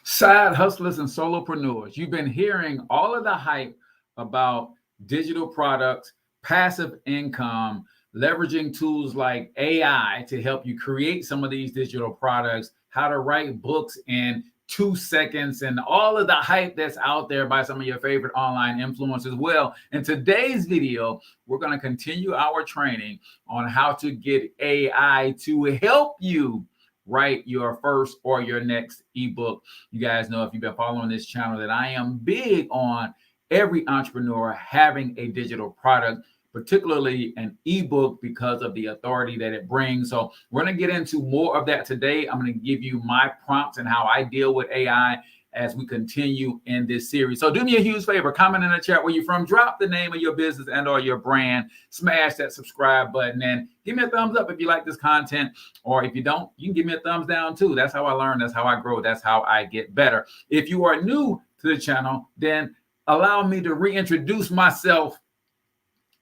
Side hustlers and solopreneurs, you've been hearing all of the hype about digital products, passive income, leveraging tools like AI to help you create some of these digital products, how to write books in 2 seconds, and all of the hype that's out there by some of your favorite online influencers. Well, in today's video, we're going to continue our training on how to get AI to help you write your first or your next ebook. You guys know, if you've been following this channel, that I am big on every entrepreneur having a digital product, particularly an ebook, because of the authority that it brings. So we're going to get into more of that today. I'm going to give you my prompts and how I deal with AI as we continue in this series. So do me a huge favor, comment in the chat where you're from, drop the name of your business and or your brand, smash that subscribe button, and give me a thumbs up if you like this content, or if you don't, you can give me a thumbs down too. That's how I learn, that's how I grow, that's how I get better. If you are new to the channel, then allow me to reintroduce myself.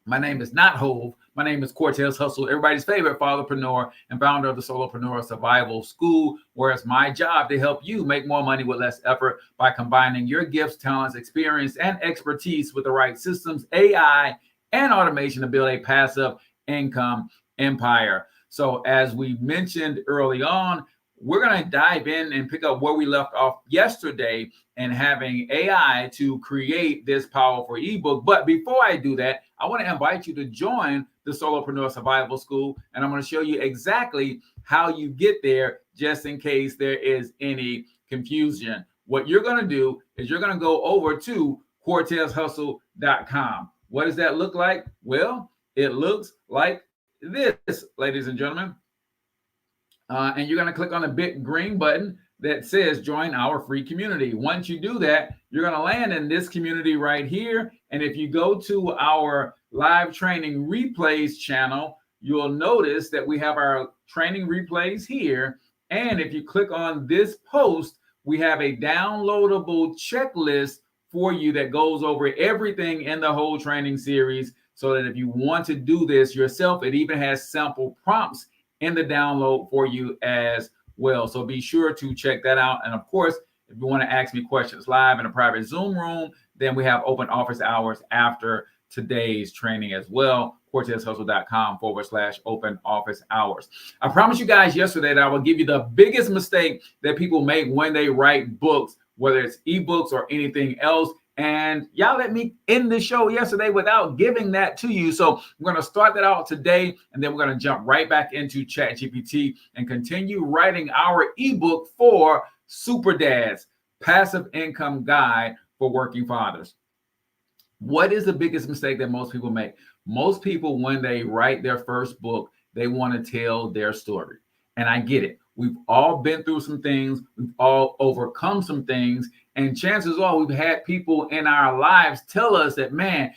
My name is not Hove. My name is Cortez Hustle, everybody's favorite fatherpreneur and founder of the Solopreneur Survival School, where it's my job to help you make more money with less effort by combining your gifts, talents, experience, and expertise with the right systems, AI, and automation to build a passive income empire. So as we mentioned early on, we're going to dive in and pick up where we left off yesterday and having AI to create this powerful ebook. But before I do that, I want to invite you to join the Solopreneur Survival School, and I'm going to show you exactly how you get there, just in case there is any confusion. What you're going to do is you're going to go over to CortezHustle.com. What does that look like? Well, it looks like this, ladies and gentlemen. And you're going to click on the big green button that says join our free community. Once you do that, you're going to land in this community right here. And if you go to our live training replays channel, you'll notice that we have our training replays here. And if you click on this post, we have a downloadable checklist for you that goes over everything in the whole training series, so that if you want to do this yourself, it even has sample prompts in the download for you as well. So be sure to check that out. And of course, if you want to ask me questions live in a private Zoom room, then we have open office hours after today's training as well. CortezHustle.com/open office hours. I promised you guys yesterday that I will give you the biggest mistake that people make when they write books, whether it's ebooks or anything else. And y'all let me end the show yesterday without giving that to you. So we're going to start that out today, and then we're going to jump right back into ChatGPT and continue writing our ebook for Super Dads, Passive Income Guide for Working Fathers. What is the biggest mistake that most people make? Most people, when they write their first book, they want to tell their story. And I get it. We've all been through some things. We've all overcome some things. And chances are we've had people in our lives tell us that, man,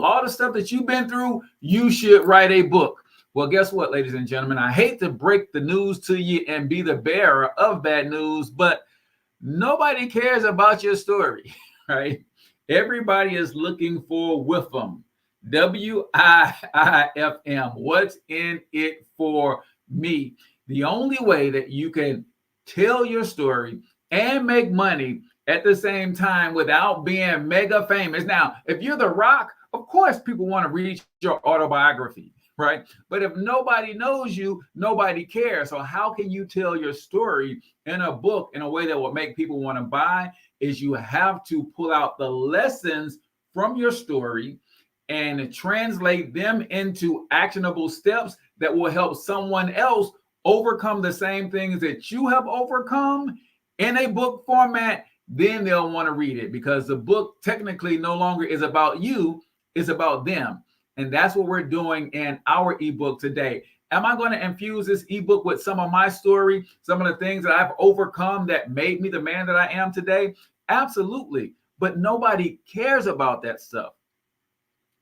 all the stuff that you've been through, you should write a book. Well, guess what, ladies and gentlemen? I hate to break the news to you and be the bearer of bad news, but nobody cares about your story, right? Everybody is looking for WIFM, WIIFM. What's in it for me? The only way that you can tell your story and make money at the same time without being mega famous. Now, if you're The Rock, of course, people want to read your autobiography, right? But if nobody knows you, nobody cares. So how can you tell your story in a book in a way that will make people want to buy? Is you have to pull out the lessons from your story and translate them into actionable steps that will help someone else overcome the same things that you have overcome in a book format. Then they'll want to read it, because the book technically no longer is about you, it's about them. And that's what we're doing in our ebook today. Am I going to infuse this ebook with some of my story, some of the things that I've overcome that made me the man that I am today? Absolutely. But nobody cares about that stuff.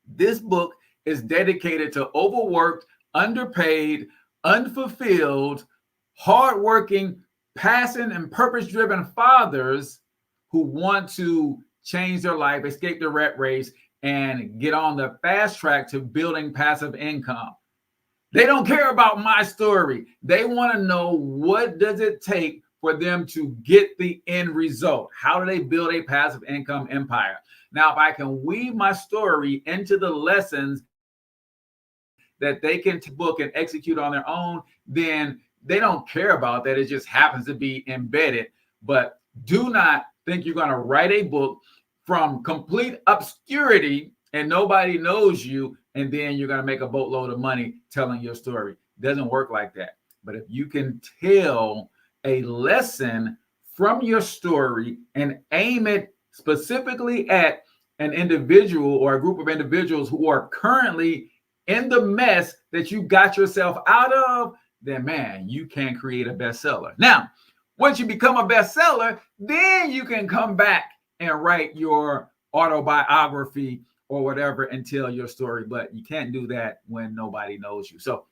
This book is dedicated to overworked, underpaid, unfulfilled, hardworking, passion and purpose-driven fathers who want to change their life, escape the rat race, and get on the fast track to building passive income. They don't care about my story. They want to know, what does it take for them to get the end result. How do they build a passive income empire? Now, if I can weave my story into the lessons that they can book and execute on their own, then they don't care about that. It just happens to be embedded. But do not think you're going to write a book from complete obscurity and nobody knows you, and then you're going to make a boatload of money telling your story. It doesn't work like that. But if you can tell a lesson from your story and aim it specifically at an individual or a group of individuals who are currently in the mess that you got yourself out of, then man, you can create a bestseller. Now, once you become a bestseller, then you can come back and write your autobiography or whatever and tell your story. But you can't do that when nobody knows you. So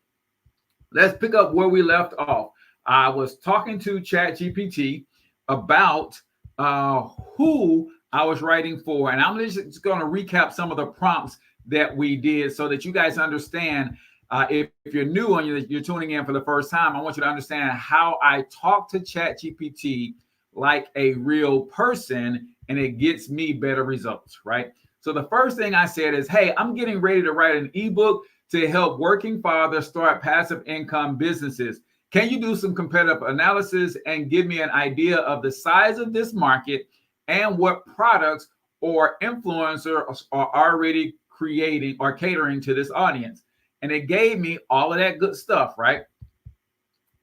let's pick up where we left off. I was talking to ChatGPT about who I was writing for. And I'm just going to recap some of the prompts that we did so that you guys understand. If you're new and you're tuning in for the first time, I want you to understand how I talk to ChatGPT like a real person, and it gets me better results, right? So the first thing I said is, hey, I'm getting ready to write an ebook to help working fathers start passive income businesses. Can you do some competitive analysis and give me an idea of the size of this market and what products or influencers are already creating or catering to this audience? And it gave me all of that good stuff, right?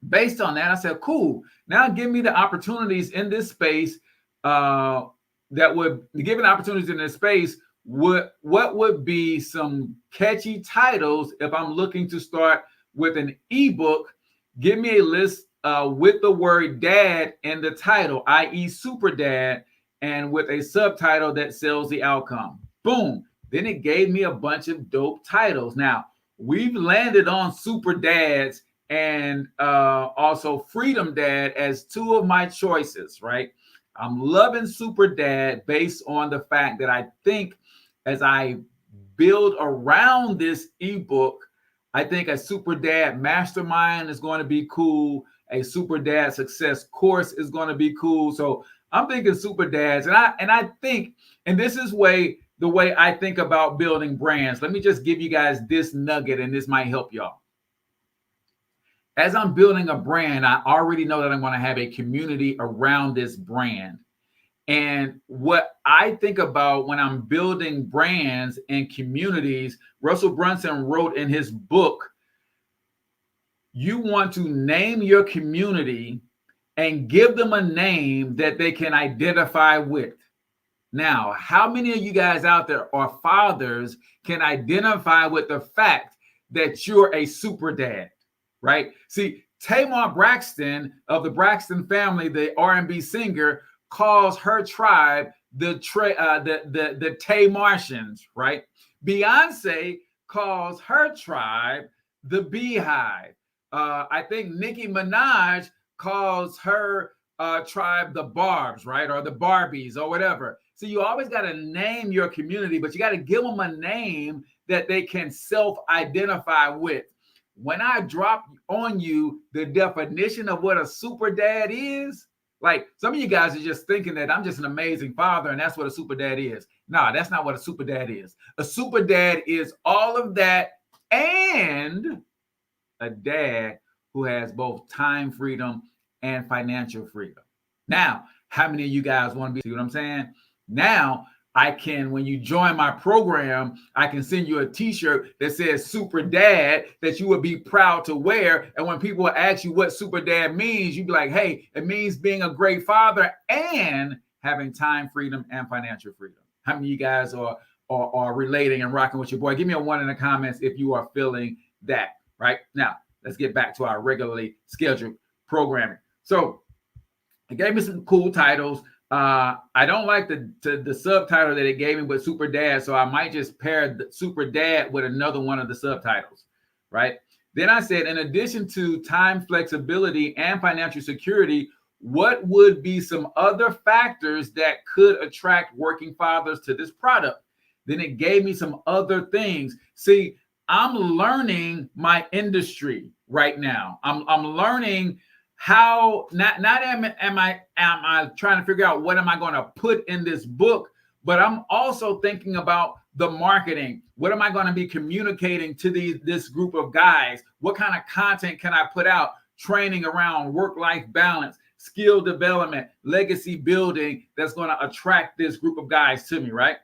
Based on that, I said, cool. Now give me the opportunities in this space that would, given opportunities in this space, what would be some catchy titles if I'm looking to start with an ebook? Give me a list with the word dad in the title, i.e. super dad, and with a subtitle that sells the outcome. Boom. Then it gave me a bunch of dope titles. Now, we've landed on super dads and also freedom dad as two of my choices, right? I'm loving super dad based on the fact that I think as I build around this ebook, I think a super dad mastermind is going to be cool. A super dad success course is going to be cool. So I'm thinking super dads, and I think, and this is the way I think about building brands. Let me just give you guys this nugget, and this might help y'all. As I'm building a brand, I already know that I'm going to have a community around this brand. And what I think about when I'm building brands and communities, Russell Brunson wrote in his book, you want to name your community and give them a name that they can identify with. Now, how many of you guys out there are fathers can identify with the fact that you're a super dad, right? See, Tamar Braxton of the Braxton family, the R&B singer, calls her tribe the Tamartians, right? Beyonce calls her tribe the Beehive. I think Nicki Minaj calls her tribe the Barbs, right? Or the Barbies or whatever. So you always got to name your community, but you got to give them a name that they can self-identify with. When I drop on you the definition of what a super dad is, like some of you guys are just thinking that I'm just an amazing father and that's what a super dad is. No, that's not what a super dad is. A super dad is all of that and a dad who has both time freedom and financial freedom. Now, how many of you guys want to be, see what I'm saying? Now, I can, when you join my program, I can send you a t-shirt that says super dad that you would be proud to wear. And when people ask you what super dad means, you'd be like, hey, it means being a great father and having time freedom and financial freedom. How many of you guys are relating and rocking with your boy? Give me a 1 in the comments if you are feeling that, right? Now, let's get back to our regularly scheduled programming. So it gave me some cool titles. I don't like the subtitle that it gave me with super dad, so I might just pair the super dad with another one of the subtitles, right? Then I said, in addition to time flexibility and financial security, what would be some other factors that could attract working fathers to this product? Then it gave me some other things. See, I'm learning my industry right now. I'm learning how not am I trying to figure out what am I going to put in this book, but I'm also thinking about the marketing. What am I going to be communicating to this group of guys? What kind of content can I put out? Training around work-life balance, skill development, legacy building that's going to attract this group of guys to me, right?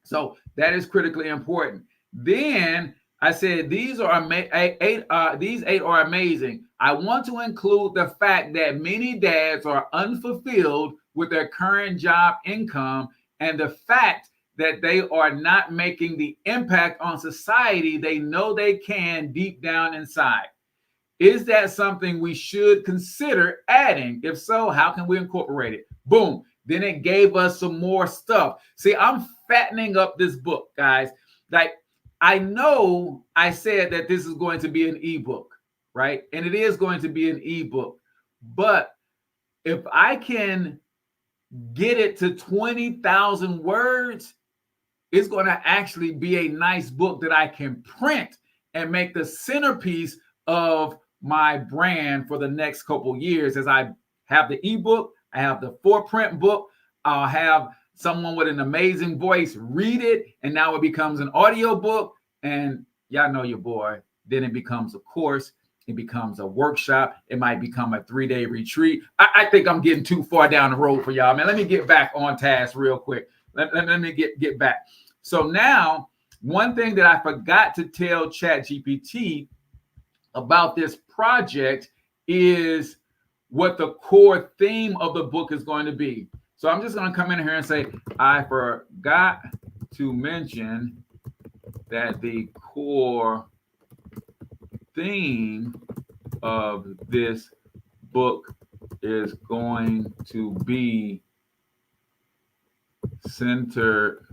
So that is critically important. Then I said these eight are amazing. I want to include the fact that many dads are unfulfilled with their current job income and the fact that they are not making the impact on society they know they can deep down inside. Is that something we should consider adding? If so, how can we incorporate it? Boom. Then it gave us some more stuff. See, I'm fattening up this book, guys. Like, I know I said that this is going to be an ebook, right? And it is going to be an ebook. But if I can get it to 20,000 words, it's going to actually be a nice book that I can print and make the centerpiece of my brand for the next couple years. As I have the ebook, I have the 4-print book, I'll have someone with an amazing voice read it, and now it becomes an audio book. And y'all know your boy. Then it becomes a course. It becomes a workshop. It might become a 3-day retreat. I think I'm getting too far down the road for y'all, man. Let me get back on task real quick. Let me get back. So now, one thing that I forgot to tell ChatGPT about this project is what the core theme of the book is going to be. So I'm just going to come in here and say, I forgot to mention that the core theme of this book is going to be centered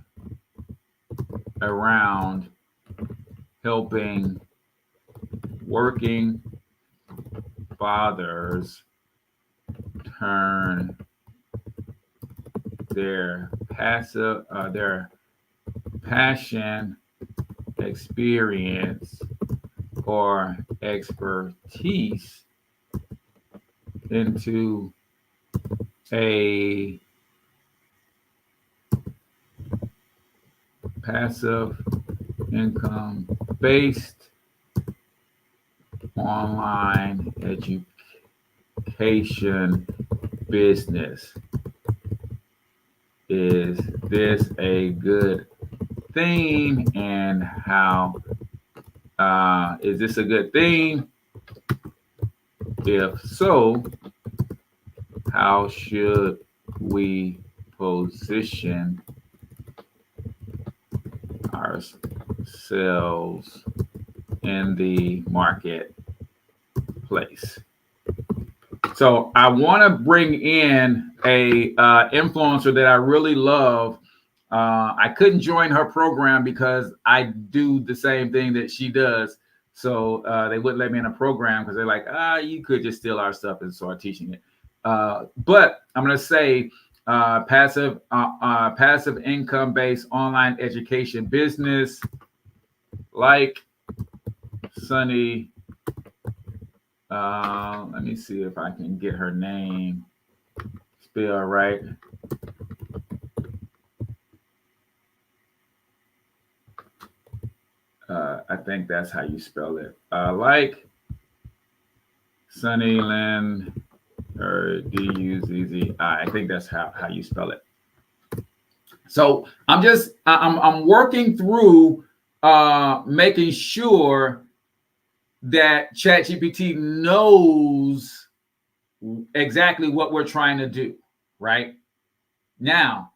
around helping working fathers turn their passion, experience, or expertise into a passive income based online education business. Is this a good theme? And how is this a good theme? If so, how should we position ourselves in the marketplace? So I want to bring in a influencer that I really love. I couldn't join her program because I do the same thing that she does. So they wouldn't let me in a program because they're like, you could just steal our stuff and start teaching it. But I'm going to say passive income based online education business, like Sunny. Let me see if I can get her name spelled right. I think that's how you spell it. Like Sunny Lynn or D-U-Z-Z. I think that's how you spell it. So I'm working through making sure that ChatGPT knows exactly what we're trying to do, right? Now,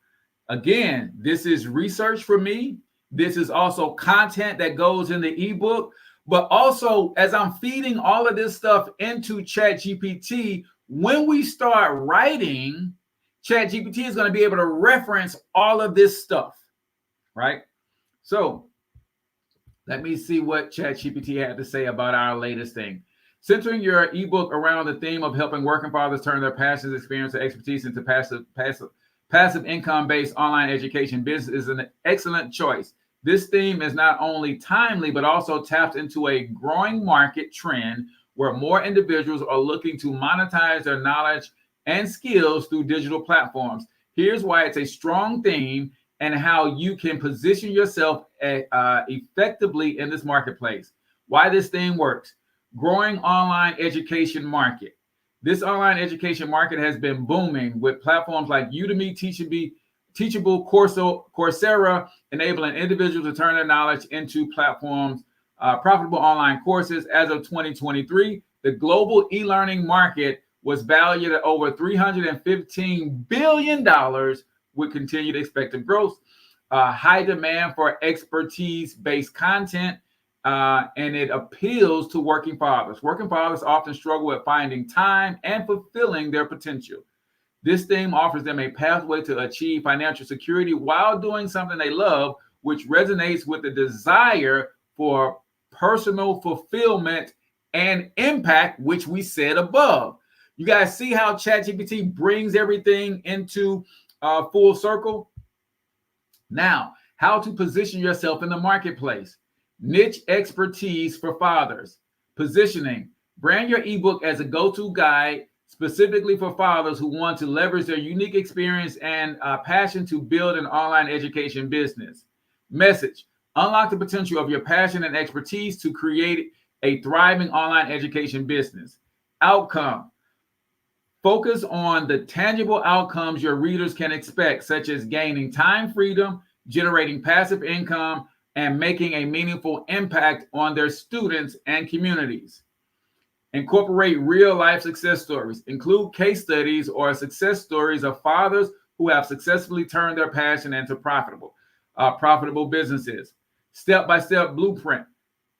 again, this is research for me. This is also content that goes in the ebook, but also as I'm feeding all of this stuff into ChatGPT, when we start writing, ChatGPT is going to be able to reference all of this stuff, right? So let me see what ChatGPT had to say about our latest thing. Centering your ebook around the theme of helping working fathers turn their passions, experience, and expertise into passive income-based online education business is an excellent choice. This theme is not only timely, but also taps into a growing market trend where more individuals are looking to monetize their knowledge and skills through digital platforms. Here's why it's a strong theme and how you can position yourself effectively in this marketplace. Why this thing works. Growing online education market. This online education market has been booming with platforms like Udemy, Teachable, Coursera, enabling individuals to turn their knowledge into platforms, profitable online courses. As of 2023, the global e-learning market was valued at over $315 billion with continued expected growth. High demand for expertise-based content, and it appeals to working fathers. Working fathers often struggle with finding time and fulfilling their potential. This theme offers them a pathway to achieve financial security while doing something they love, which resonates with the desire for personal fulfillment and impact, which we said above. You guys see how ChatGPT brings everything into full circle? Now, how to position yourself in the marketplace. Niche expertise for fathers. Positioning. Brand your ebook as a go-to guide specifically for fathers who want to leverage their unique experience and passion to build an online education business. Message. Unlock the potential of your passion and expertise to create a thriving online education business. Outcome. Focus on the tangible outcomes your readers can expect, such as gaining time freedom, generating passive income, and making a meaningful impact on their students and communities. Incorporate real-life success stories. Include case studies or success stories of fathers who have successfully turned their passion into profitable businesses. Step-by-step blueprint.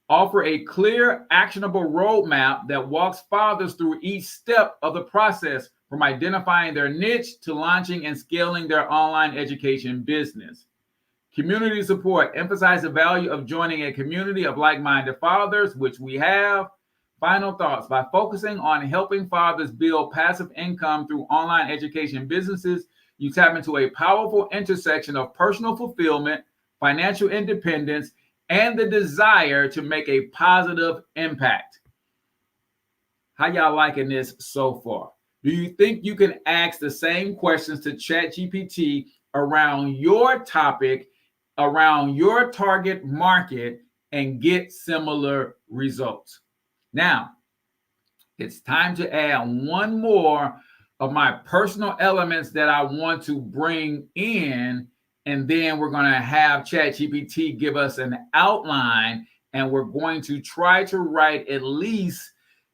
Offer a clear, actionable roadmap that walks fathers through each step of the process, from identifying their niche to launching and scaling their online education business. Community support. Emphasize the value of joining a community of like-minded fathers, which we have. Final thoughts. By focusing on helping fathers build passive income through online education businesses, you tap into a powerful intersection of personal fulfillment, financial independence, and the desire to make a positive impact. How y'all liking this so far? Do you think you can ask the same questions to ChatGPT around your topic, around your target market, and get similar results? Now, it's time to add one more of my personal elements that I want to bring in, and then we're going to have ChatGPT give us an outline, and we're going to try to write at least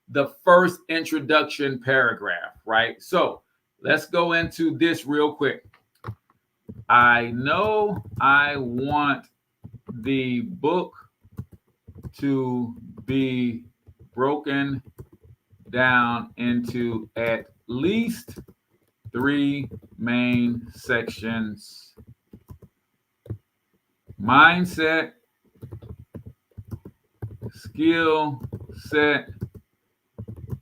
the first introduction paragraph, right? So let's go into this real quick. I know I want the book to be broken down into at least 3 main sections: mindset, skill set,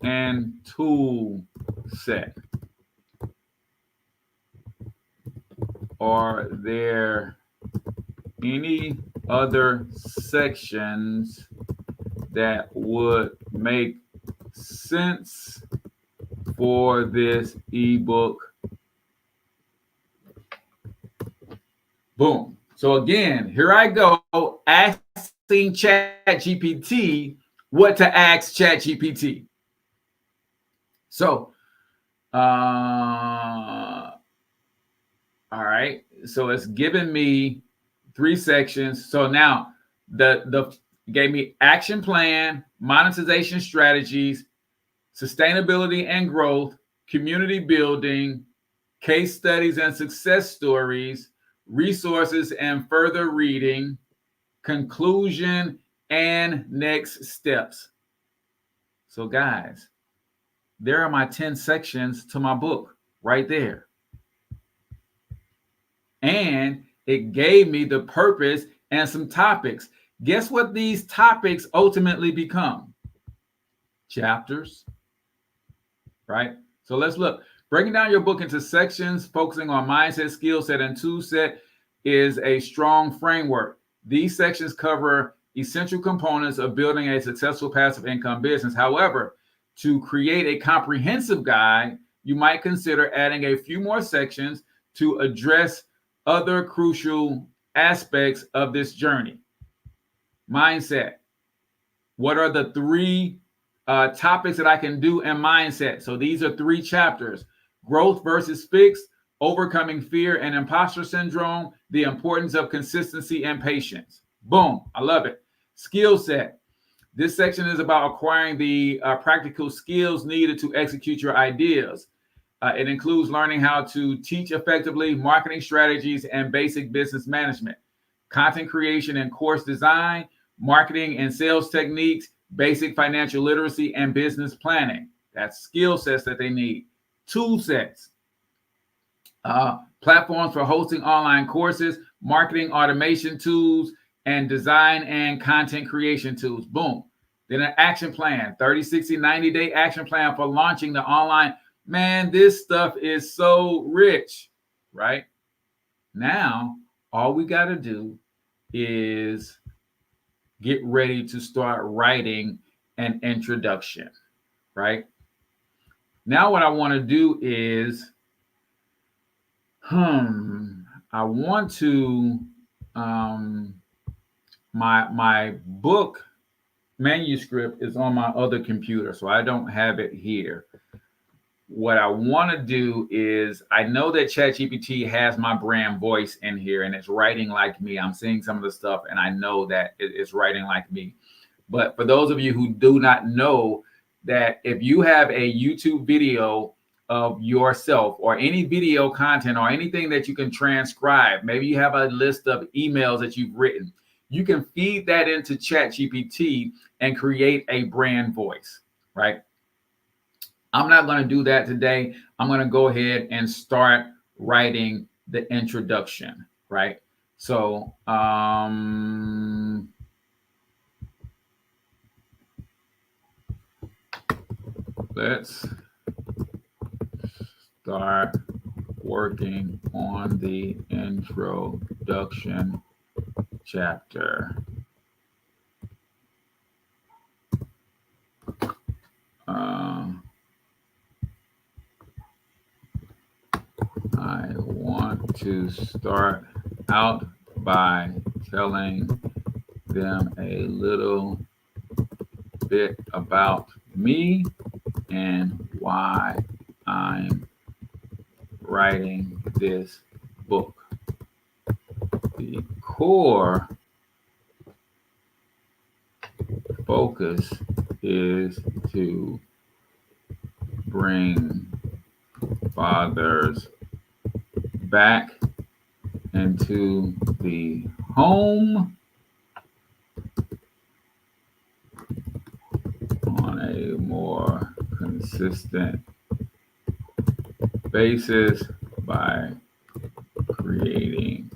and tool set. Are there any other sections that would make sense for this ebook? Boom. So again, here I go asking ChatGPT what to ask ChatGPT. So, all right. So it's given me 3 sections. So now the gave me action plan, monetization strategies, sustainability and growth, community building, case studies and success stories, resources and further reading, conclusion, and next steps. So guys, there are my 10 sections to my book right there. And it gave me the purpose and some topics. Guess what these topics ultimately become? Chapters, right? So let's look. Breaking down your book into sections, focusing on mindset, skill set, and tool set is a strong framework. These sections cover essential components of building a successful passive income business. However, to create a comprehensive guide, you might consider adding a few more sections to address other crucial aspects of this journey. Mindset. What are the three topics that I can do in mindset? So these are 3 chapters: growth versus fixed, overcoming fear and imposter syndrome, the importance of consistency and patience. Boom. I love it. Skill set. This section is about acquiring the practical skills needed to execute your ideas. It includes learning how to teach effectively, marketing strategies, and basic business management, content creation and course design, marketing and sales techniques, basic financial literacy, and business planning. That's skill sets that they need. Tool sets. Platforms for hosting online courses, marketing automation tools, and design and content creation tools. Boom. Then an action plan, 30, 60, 90-day action plan for launching the online. Man, this stuff is so rich, right? Now, all we got to do is get ready to start writing an introduction, right? Now, what I want to do is, I want to, my book manuscript is on my other computer, so I don't have it here. What I want to do is, I know that ChatGPT has my brand voice in here and it's writing like me. I'm seeing some of the stuff and I know that it's writing like me. But for those of you who do not know, that if you have a YouTube video of yourself or any video content or anything that you can transcribe, maybe you have a list of emails that you've written, you can feed that into ChatGPT and create a brand voice, right? I'm not going to do that today. I'm going to go ahead and start writing the introduction, right? So, let's start working on the introduction chapter. I want to start out by telling them a little bit about me and why I'm writing this book. The core focus is to bring fathers back into the home on a more consistent basis by creating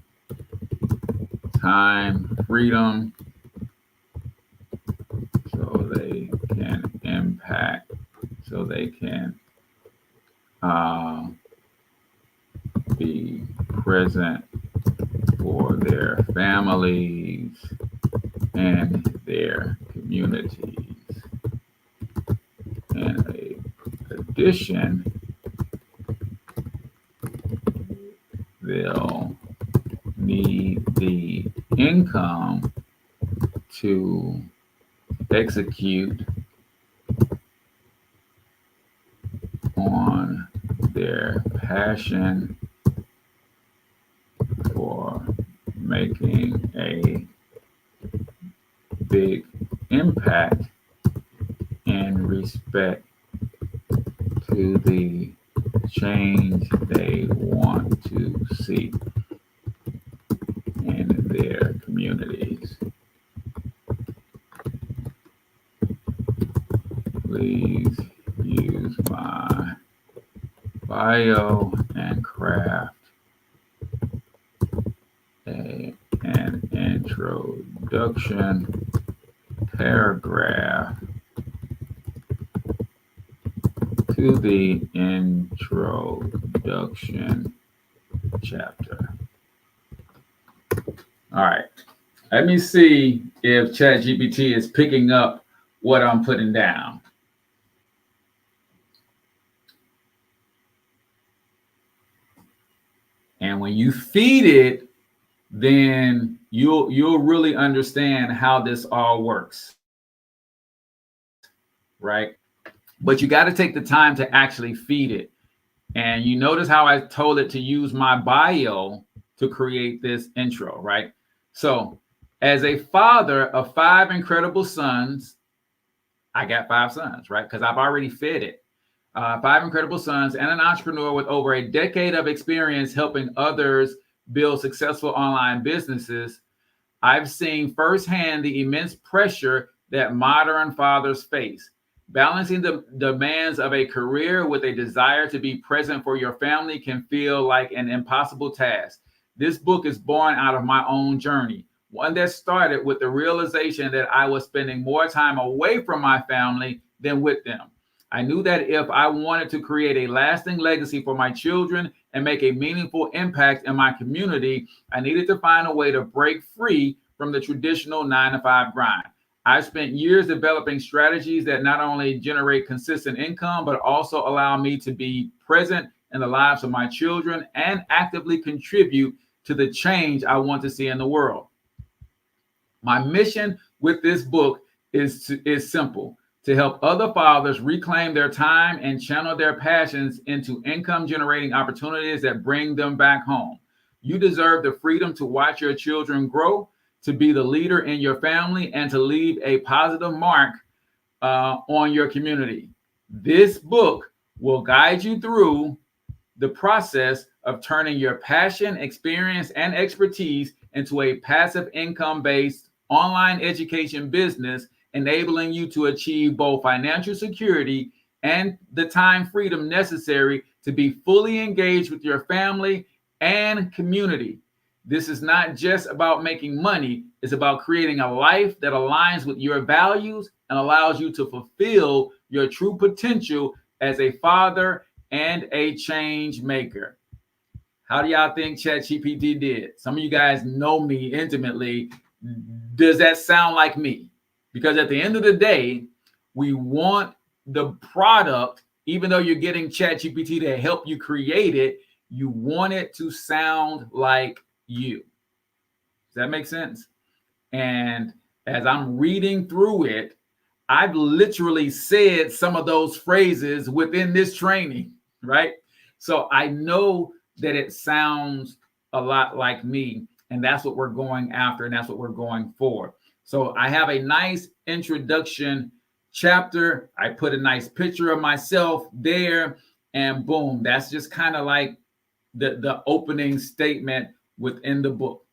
time freedom so they can impact, so they can be present for their families and their communities. In addition, they'll need the income to execute on their passion for making a big impact in respect to the change they want to see in their communities. Please use my bio and craft an introduction paragraph to the introduction chapter. All right. Let me see if ChatGPT is picking up what I'm putting down. And when you feed it, then you'll really understand how this all works, right? But you got to take the time to actually feed it. And you notice how I told it to use my bio to create this intro, right? So, as a father of 5 incredible sons, I got 5 sons, right? Because I've already fed it. 5 incredible sons and an entrepreneur with over a decade of experience helping others build successful online businesses, I've seen firsthand the immense pressure that modern fathers face. Balancing the demands of a career with a desire to be present for your family can feel like an impossible task. This book is born out of my own journey, one that started with the realization that I was spending more time away from my family than with them. I knew that if I wanted to create a lasting legacy for my children and make a meaningful impact in my community, I needed to find a way to break free from the traditional 9-to-5 grind. I've spent years developing strategies that not only generate consistent income, but also allow me to be present in the lives of my children and actively contribute to the change I want to see in the world. My mission with this book is simple: to help other fathers reclaim their time and channel their passions into income generating opportunities that bring them back home. You deserve the freedom to watch your children grow, to be the leader in your family, and to leave a positive mark on your community. This book will guide you through the process of turning your passion, experience, and expertise into a passive income based online education business, enabling you to achieve both financial security and the time freedom necessary to be fully engaged with your family and community. This is not just about making money, it's about creating a life that aligns with your values and allows you to fulfill your true potential as a father and a change maker. How do y'all think ChatGPT did? Some of you guys know me intimately. Does that sound like me? Because at the end of the day, we want the product, even though you're getting ChatGPT to help you create it, you want it to sound like you. Does that make sense? And as I'm reading through it, I've literally said some of those phrases within this training, right? So I know that it sounds a lot like me, and that's what we're going after, and that's what we're going for. So I have a nice introduction chapter. I put a nice picture of myself there, and boom, that's just kind of like the opening statement within the book.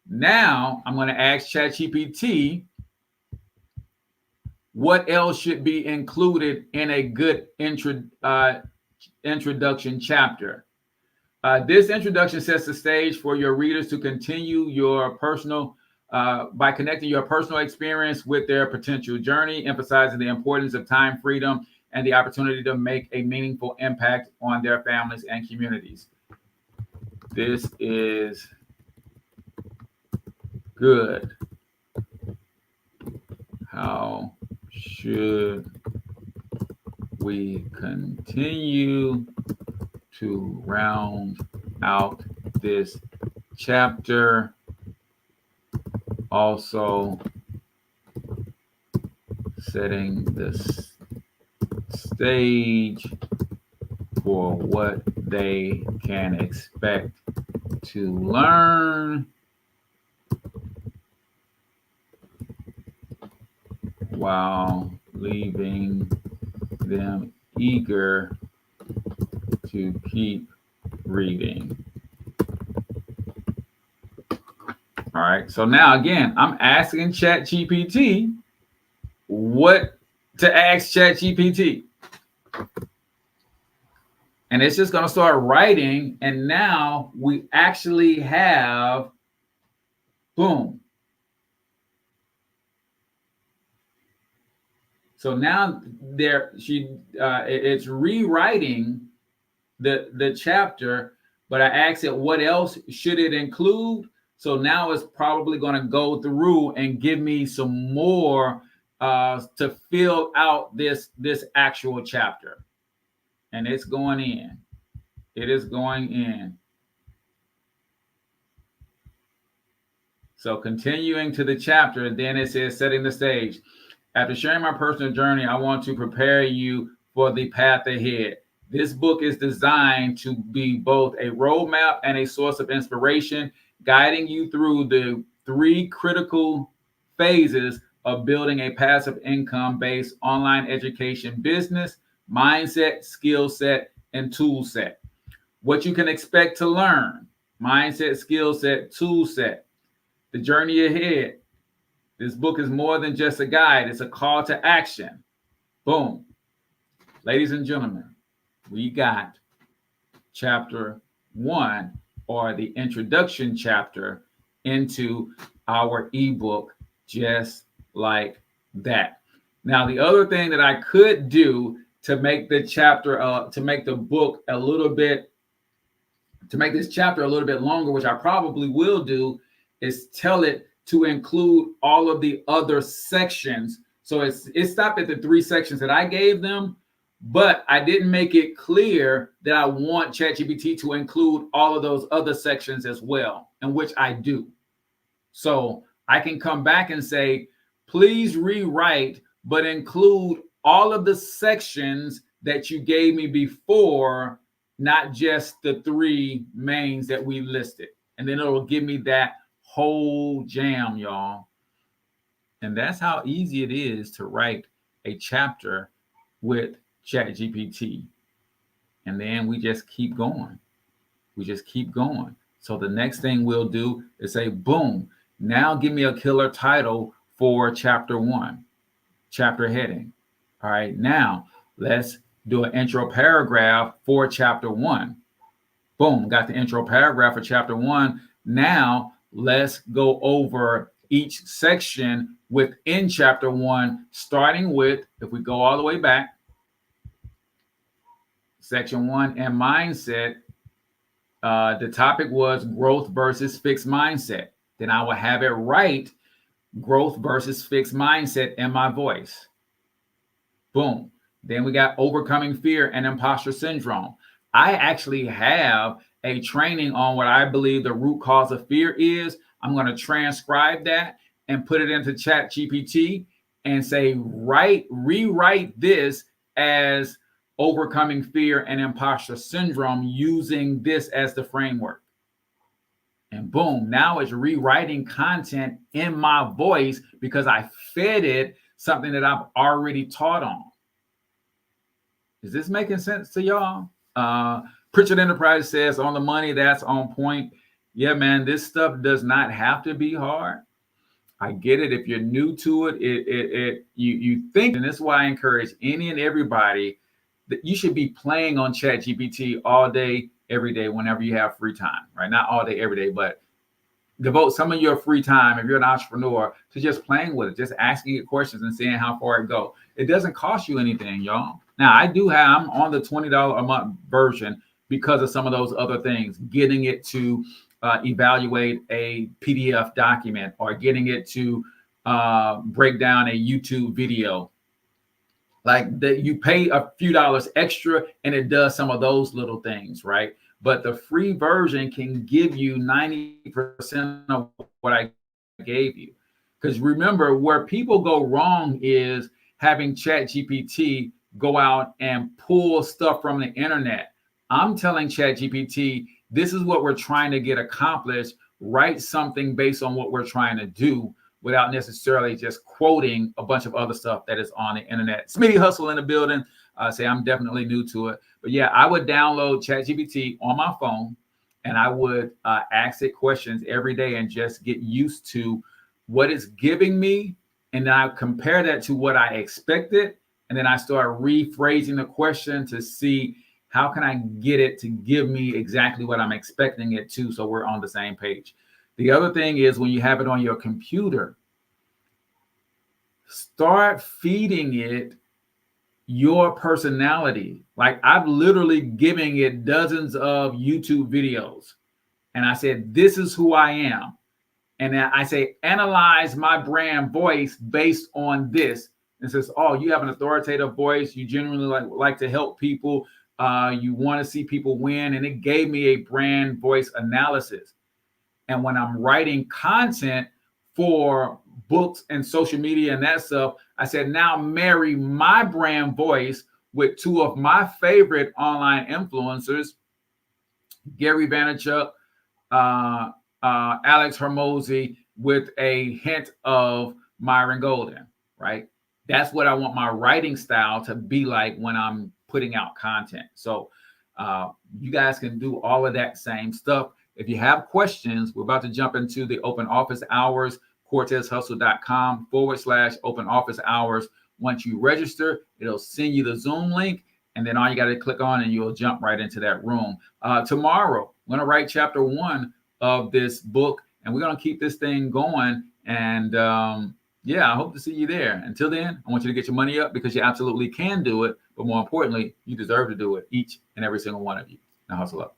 Now I'm going to ask ChatGPT what else should be included in a good introduction chapter. This introduction sets the stage for your readers to continue your personal by connecting your personal experience with their potential journey, emphasizing the importance of time freedom and the opportunity to make a meaningful impact on their families and communities. This is good. How should we continue to round out this chapter? Also, setting the stage for what they can expect to learn while leaving them eager to keep reading. All right. So now again, I'm asking ChatGPT what to ask ChatGPT. And it's just going to start writing. And now we actually have, boom. So now it's rewriting the chapter, but I asked it what else should it include. So now it's probably going to go through and give me some more to fill out this actual chapter. And it's going in. It is going in. So continuing to the chapter, then it says, setting the stage. After sharing my personal journey, I want to prepare you for the path ahead. This book is designed to be both a roadmap and a source of inspiration, guiding you through the 3 critical phases of building a passive income-based online education business: mindset, skill set, and tool set. What you can expect to learn: mindset, skill set, tool set. The journey ahead. This book is more than just a guide. It's a call to action. Boom. Ladies and gentlemen, we got chapter 1, or the introduction chapter, into our ebook, just like that. Now, the other thing that I could do to make the chapter, to make the book a little bit, to make this chapter a little bit longer, which I probably will do, is tell it to include all of the other sections. So it stopped at the 3 sections that I gave them, but I didn't make it clear that I want ChatGPT to include all of those other sections as well, and which I do. So I can come back and say, please rewrite, but include all of the sections that you gave me before, not just the 3 mains that we listed. And then it'll give me that whole jam, y'all. And that's how easy it is to write a chapter with ChatGPT. And then we just keep going. We just keep going. So the next thing we'll do is say, boom, now give me a killer title for chapter 1, chapter heading. All right, now let's do an intro paragraph for chapter 1. Boom, got the intro paragraph for chapter 1. Now let's go over each section within chapter 1, starting with, if we go all the way back, section 1 and mindset. The topic was growth versus fixed mindset. Then I will have it write growth versus fixed mindset in my voice. Boom. Then we got overcoming fear and imposter syndrome. I actually have a training on what I believe the root cause of fear is. I'm going to transcribe that and put it into ChatGPT and say, rewrite this as overcoming fear and imposter syndrome using this as the framework. And boom, now it's rewriting content in my voice because I fed it something that I've already taught on. Is this making sense to y'all? Pritchard Enterprise says, on the money, that's on point. Yeah, man, this stuff does not have to be hard. I get it. If you're new to it, you think, and that's why I encourage any and everybody that you should be playing on ChatGPT all day, every day, whenever you have free time, right? Not all day, every day, but devote some of your free time, if you're an entrepreneur, to just playing with it, just asking it questions and seeing how far it goes. It doesn't cost you anything, y'all. Now, I'm on the $20 a month version because of some of those other things, getting it to evaluate a PDF document or getting it to break down a YouTube video. Like that, you pay a few dollars extra and it does some of those little things, right? But the free version can give you 90% of what I gave you. Because remember, where people go wrong is having ChatGPT go out and pull stuff from the internet. I'm telling ChatGPT, this is what we're trying to get accomplished. Write something based on what we're trying to do without necessarily just quoting a bunch of other stuff that is on the internet. Smitty Hustle in the building. Say I'm definitely new to it. But yeah, I would download ChatGPT on my phone and I would ask it questions every day and just get used to what it's giving me. And then I compare that to what I expected. And then I start rephrasing the question to see how can I get it to give me exactly what I'm expecting it to, so we're on the same page. The other thing is when you have it on your computer, start feeding it your personality. Like I've literally given it dozens of YouTube videos. And I said, this is who I am. And then I say, analyze my brand voice based on this. And says, oh, you have an authoritative voice. You genuinely like to help people. You want to see people win. And it gave me a brand voice analysis. And when I'm writing content for books and social media and that stuff, I said, now marry my brand voice with two of my favorite online influencers, Gary Vaynerchuk, Alex Hormozy, with a hint of Myron Golden, right? That's what I want my writing style to be like when I'm putting out content. So you guys can do all of that same stuff. If you have questions, we're about to jump into the open office hours, CortezHustle.com/open office hours. Once you register, it'll send you the Zoom link, and then all you got to click on and you'll jump right into that room. Tomorrow, I'm going to write chapter 1 of this book, and we're going to keep this thing going. And yeah, I hope to see you there. Until then, I want you to get your money up, because you absolutely can do it. But more importantly, you deserve to do it, each and every single one of you. Now hustle up.